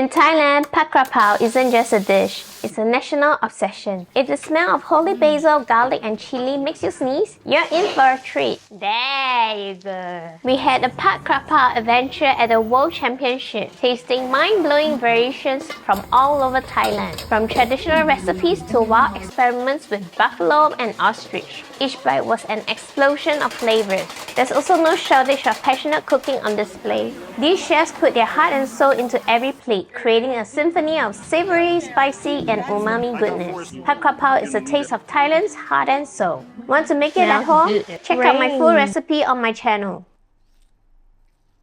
In Thailand, Pat Krapao isn't just a dish, it's a national obsession. If the smell of holy basil, garlic and chili makes you sneeze, you're in for a treat. There you go. We had a Pat Krapao adventure at the World Championship, tasting mind-blowing variations from all over Thailand, from traditional recipes to wild experiments with buffalo and ostrich. Each bite was an explosion of flavors. There's also no shortage of passionate cooking on display. These chefs put their heart and soul into every plate, creating a symphony of savory, spicy, and umami goodness. Pat Krapao is a taste of Thailand's heart and soul. Want to make it at home? Check out my full recipe on my channel.